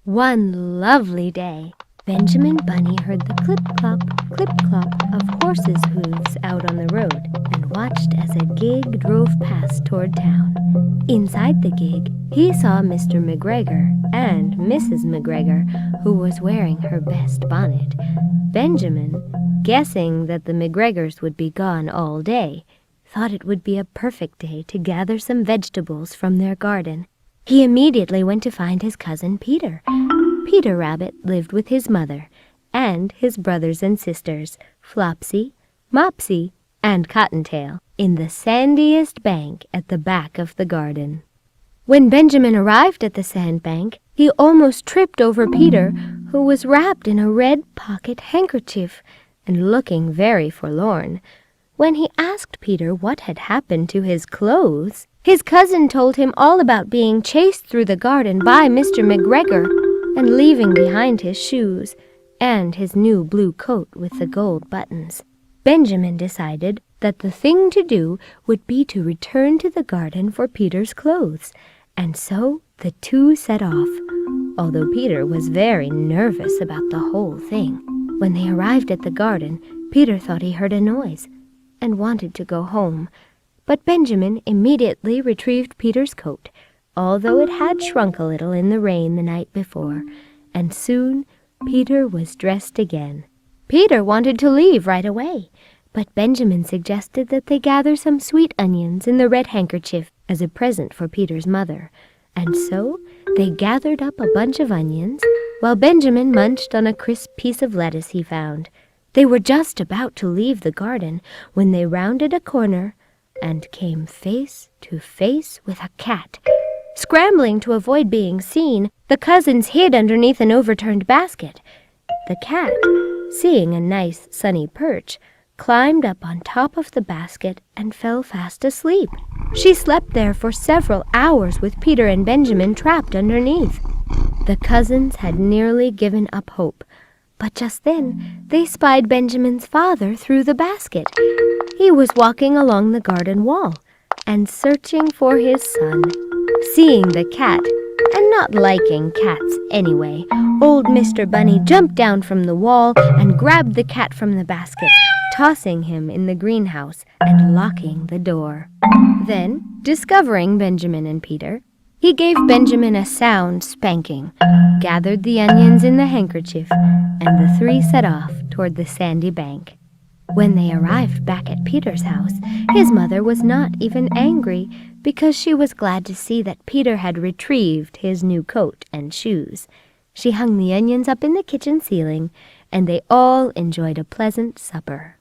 One lovely day, Benjamin Bunny heard the clip-clop of horses' hooves out on the road and watched as a gig drove past toward town. Inside the gig, he saw Mr. McGregor and Mrs. McGregor, who was wearing her best bonnet. Benjamin, guessing that the McGregors would be gone all day, thought it would be a perfect day to gather some vegetables from their garden. He immediately went to find his cousin Peter. Peter Rabbit lived with his mother and his brothers and sisters, Flopsy, Mopsy, and Cottontail, in the sandiest bank at the back of the garden. When Benjamin arrived at the sandbank, he almost tripped over Peter, who was wrapped in a red pocket handkerchief and looking very forlorn. When he asked Peter what had happened to his clothes, his cousin told him all about being chased through the garden by Mr. McGregor and leaving behind his shoes and his new blue coat with the gold buttons. Benjamin decided that the thing to do would be to return to the garden for Peter's clothes, and so the two set off, although Peter was very nervous about the whole thing. When they arrived at the garden, Peter thought he heard a noise and wanted to go home. But Benjamin immediately retrieved Peter's coat, although it had shrunk a little in the rain the night before, and soon Peter was dressed again. Peter wanted to leave right away, but Benjamin suggested that they gather some sweet onions in the red handkerchief as a present for Peter's mother, and so they gathered up a bunch of onions, while Benjamin munched on a crisp piece of lettuce he found. They were just about to leave the garden when they rounded a corner and came face to face with a cat. Scrambling to avoid being seen, the cousins hid underneath an overturned basket. The cat, seeing a nice sunny perch, climbed up on top of the basket and fell fast asleep. She slept there for several hours with Peter and Benjamin trapped underneath. The cousins had nearly given up hope, but just then they spied Benjamin's father through the basket. He was walking along the garden wall and searching for his son. Seeing the cat, and not liking cats anyway, old Mr. Bunny jumped down from the wall and grabbed the cat from the basket, tossing him in the greenhouse and locking the door. Then, discovering Benjamin and Peter, he gave Benjamin a sound spanking, gathered the onions in the handkerchief, and the three set off toward the sandy bank. When they arrived back at Peter's house, his mother was not even angry because she was glad to see that Peter had retrieved his new coat and shoes. She hung the onions up in the kitchen ceiling, and they all enjoyed a pleasant supper.